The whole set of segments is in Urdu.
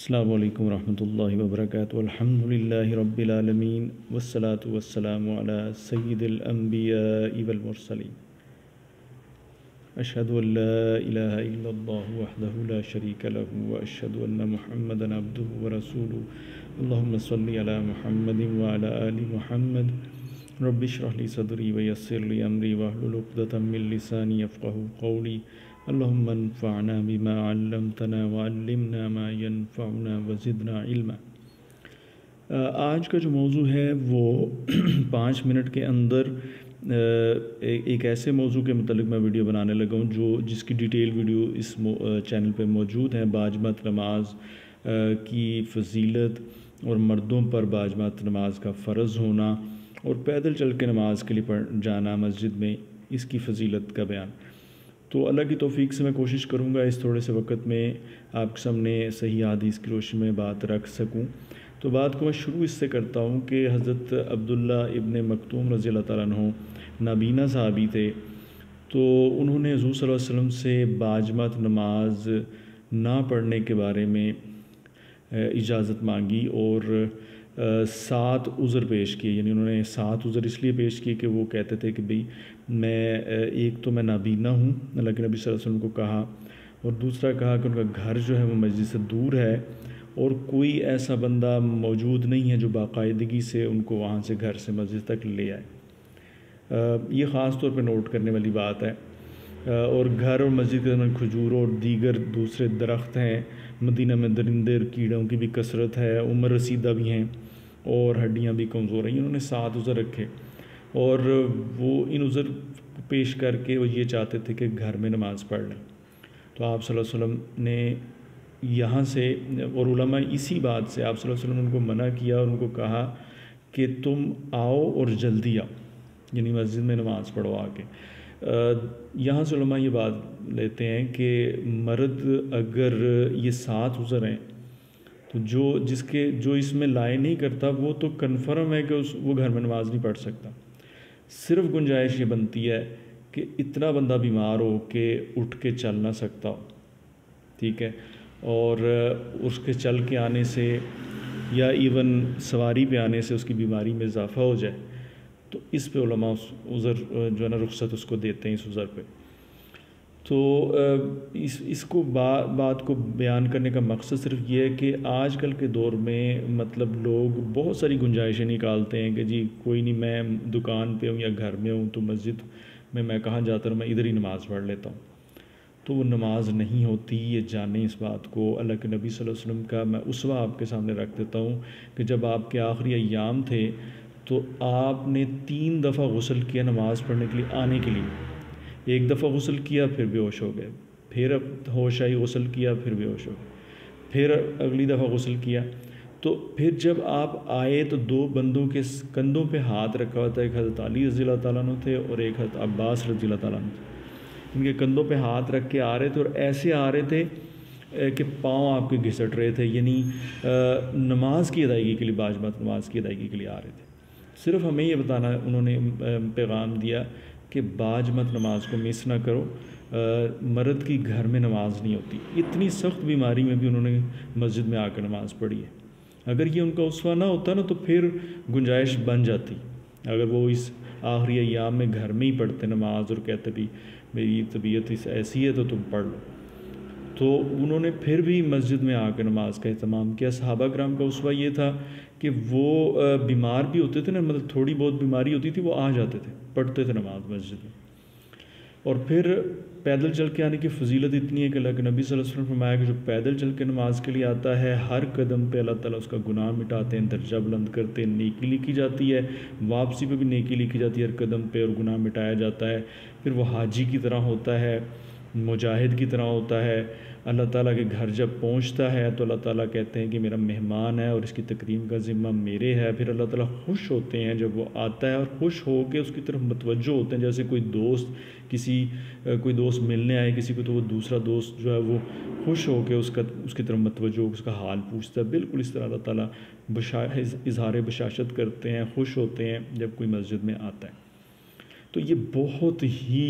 السلام علیکم ورحمۃ اللہ وبرکاتہ الحمد للہ رب العالمین والصلاة والسلام علی سید الانبیاء والمرسلین اشہد ان لا الہ الا اللہ وحدہ لا شریک لہ واشہد ان محمدا عبدہ ورسولہ اللہم صلی علی محمد وعلی آل محمد رب اشرح لی صدری ویسر لی امری واحلل عقدۃ من لسانی یفقہوا قولی اللہم انفعنا بما علمتنا وعلمنا ما ينفعنا وزدنا علما۔ آج کا جو موضوع ہے وہ 5 منٹ کے اندر ایک ایسے موضوع کے متعلق میں ویڈیو بنانے لگا ہوں جس کی ڈیٹیل ویڈیو اس چینل پہ موجود ہے۔ باجماعت نماز کی فضیلت اور مردوں پر باجماعت نماز کا فرض ہونا اور پیدل چل کے نماز کے لیے جانا مسجد میں، اس کی فضیلت کا بیان۔ تو اللہ کی توفیق سے میں کوشش کروں گا اس تھوڑے سے وقت میں آپ کے سامنے صحیح حدیث کی روشنی میں بات رکھ سکوں۔ تو بات کو میں شروع اس سے کرتا ہوں کہ حضرت عبداللہ ابن مکتوم رضی اللہ تعالیٰ عنہ نابینا صحابی تھے، تو انہوں نے حضور صلی اللہ علیہ وسلم سے باجماعت نماز نہ پڑھنے کے بارے میں اجازت مانگی اور 7 عذر پیش کیے، یعنی انہوں نے 7 عذر اس لیے پیش کیے کہ وہ کہتے تھے کہ بھئی ایک تو میں نابینا ہوں، اللہ کے نبی صلی اللہ علیہ وسلم کو کہا، اور دوسرا کہا کہ ان کا گھر جو ہے وہ مسجد سے دور ہے اور کوئی ایسا بندہ موجود نہیں ہے جو باقاعدگی سے ان کو وہاں سے گھر سے مسجد تک لے آئے۔ یہ خاص طور پہ نوٹ کرنے والی بات ہے۔ اور گھر اور مسجد کے درمیان کھجور اور دیگر دوسرے درخت ہیں، مدینہ میں درندے اور کیڑوں کی بھی کثرت ہے، عمر رسیدہ بھی ہیں اور ہڈیاں بھی کمزور ہیں۔ انہوں نے 7 عذر رکھے اور وہ ان عذر پیش کر کے وہ یہ چاہتے تھے کہ گھر میں نماز پڑھ لیں۔ تو آپ صلی اللہ علیہ وسلم نے یہاں سے، اور علماء اسی بات سے آپ صلی اللہ علیہ وسلم نے ان کو منع کیا اور ان کو کہا کہ تم آؤ اور جلدی آؤ، یعنی مسجد میں نماز پڑھو آ کے۔ یہاں سے علماء یہ بات لیتے ہیں کہ مرد اگر یہ 7 عذر ہیں تو جو اس میں لائے نہیں کرتا وہ تو کنفرم ہے کہ وہ گھر میں نماز نہیں پڑھ سکتا۔ صرف گنجائش یہ بنتی ہے کہ اتنا بندہ بیمار ہو کہ اٹھ کے چل نہ سکتا ہو، ٹھیک ہے، اور اس کے چل کے آنے سے یا ایون سواری پہ آنے سے اس کی بیماری میں اضافہ ہو جائے تو اس پہ علماء عذر جو ہے نا رخصت اس کو دیتے ہیں، اس عذر پہ۔ تو اس کو بات کو بیان کرنے کا مقصد صرف یہ ہے کہ آج کل کے دور میں مطلب لوگ بہت ساری گنجائشیں نکالتے ہیں کہ جی کوئی نہیں، میں دکان پہ ہوں یا گھر میں ہوں تو مسجد میں کہاں جاتا ہوں، میں ادھر ہی نماز پڑھ لیتا ہوں۔ تو وہ نماز نہیں ہوتی، یہ جانیں اس بات کو۔ اللہ کے نبی صلی اللہ علیہ وسلم کا میں اسوہ آپ کے سامنے رکھ دیتا ہوں کہ جب آپ کے آخری ایام تھے تو آپ نے 3 دفعہ غسل کیا نماز پڑھنے کے لیے آنے کے لیے۔ ایک دفعہ غسل کیا پھر بے ہوش ہو گئے، پھر ہوش آئی غسل کیا پھر بے ہوش ہو گئے، پھر اگلی دفعہ غسل کیا۔ تو پھر جب آپ آئے تو 2 بندوں کے کندھوں پہ ہاتھ رکھا ہوا تھا، ایک حضرت علی رضی اللہ تعالیٰ عنہ تھے اور ایک حضرت عباس رضی اللہ تعالیٰ عنہ تھے۔ ان کے کندھوں پہ ہاتھ رکھ کے آ رہے تھے اور ایسے آ رہے تھے کہ پاؤں آپ کے گھسٹ رہے تھے، یعنی نماز کی ادائیگی کے لیے، باجماعت نماز کی ادائیگی کے لیے آ رہے تھے۔ صرف ہمیں یہ بتانا انہوں نے پیغام دیا کہ باجماعت نماز کو مس نہ کرو، مرد کی گھر میں نماز نہیں ہوتی۔ اتنی سخت بیماری میں بھی انہوں نے مسجد میں آ کر نماز پڑھی ہے۔ اگر یہ ان کا اسوہ نہ ہوتا نا تو پھر گنجائش بن جاتی، اگر وہ اس آخری ایام میں گھر میں ہی پڑھتے نماز اور کہتے بھی میری طبیعت ایسی ہے تو تم پڑھ لو، تو انہوں نے پھر بھی مسجد میں آ کے نماز کا اہتمام کیا۔ صحابہ کرام کا اسوہ یہ تھا کہ وہ بیمار بھی ہوتے تھے نا، مطلب تھوڑی بہت بیماری ہوتی تھی وہ آ جاتے تھے، پڑھتے تھے نماز مسجد میں۔ اور پھر پیدل چل کے آنے کی فضیلت اتنی ہے کہ اللہ کے نبی صلی اللہ علیہ وسلم نے فرمایا کہ جو پیدل چل کے نماز کے لیے آتا ہے ہر قدم پہ اللہ تعالیٰ اس کا گناہ مٹاتے ہیں، درجہ بلند کرتے ہیں، نیکی لکھی جاتی ہے، واپسی پہ بھی نیکی لکھی جاتی ہے، ہر قدم پہ اور گناہ مٹایا جاتا ہے۔ پھر وہ حاجی کی طرح ہوتا ہے، مجاہد کی طرح ہوتا ہے۔ اللہ تعالیٰ کے گھر جب پہنچتا ہے تو اللہ تعالیٰ کہتے ہیں کہ میرا مہمان ہے اور اس کی تکریم کا ذمہ میرے ہے۔ پھر اللہ تعالیٰ خوش ہوتے ہیں جب وہ آتا ہے اور خوش ہو کے اس کی طرف متوجہ ہوتے ہیں، جیسے کوئی دوست ملنے آئے کسی کو تو وہ دوسرا دوست جو ہے وہ خوش ہو کے اس کی طرف متوجہ ہو، اس کا حال پوچھتا ہے۔ بالکل اس طرح اللہ تعالیٰ اظہار بشاشت کرتے ہیں، خوش ہوتے ہیں جب کوئی مسجد میں آتا ہے۔ تو یہ بہت ہی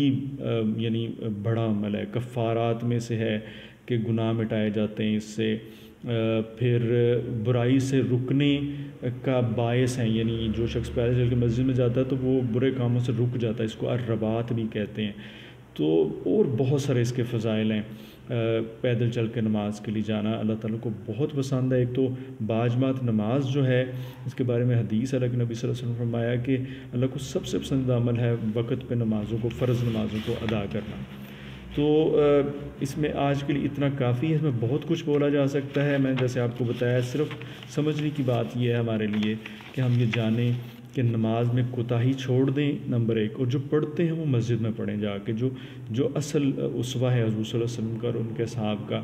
یعنی بڑا عمل ہے، کفارات میں سے ہے کہ گناہ مٹائے جاتے ہیں اس سے، پھر برائی سے رکنے کا باعث ہیں، یعنی جو شخص پیدل چل کے مسجد میں جاتا ہے تو وہ برے کاموں سے رک جاتا ہے، اس کو الرباط بھی کہتے ہیں۔ تو اور بہت سارے اس کے فضائل ہیں۔ پیدل چل کے نماز کے لیے جانا اللہ تعالیٰ کو بہت پسند ہے۔ ایک تو باجماعت نماز جو ہے، اس کے بارے میں حدیث ہے کہ نبی صلی اللہ علیہ وسلم نے فرمایا کہ اللہ کو سب سے پسندیدہ عمل ہے وقت پہ نمازوں کو، فرض نمازوں کو ادا کرنا۔ تو اس میں آج کے لیے اتنا کافی ہے، اس میں بہت کچھ بولا جا سکتا ہے۔ میں جیسے آپ کو بتایا، صرف سمجھنے کی بات یہ ہے ہمارے لیے کہ ہم یہ جانیں کہ نماز میں کوتاہی چھوڑ دیں، نمبر ایک، اور جو پڑھتے ہیں وہ مسجد میں پڑھیں جا کے، جو اصل اسوہ ہے حضور صلی اللہ علیہ وسلم کا اور ان کے صحاب کا،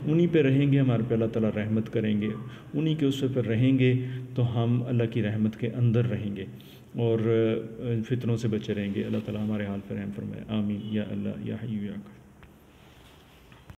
انہی پہ رہیں گے، ہمارے پہ اللہ تعالیٰ رحمت کریں گے۔ انہی کے اسوے پر رہیں گے تو ہم اللہ کی رحمت کے اندر رہیں گے اور فتنوں سے بچے رہیں گے۔ اللہ تعالیٰ ہمارے حال پر رحم فرمائے، آمین یا اللہ یا حی یا قیوم۔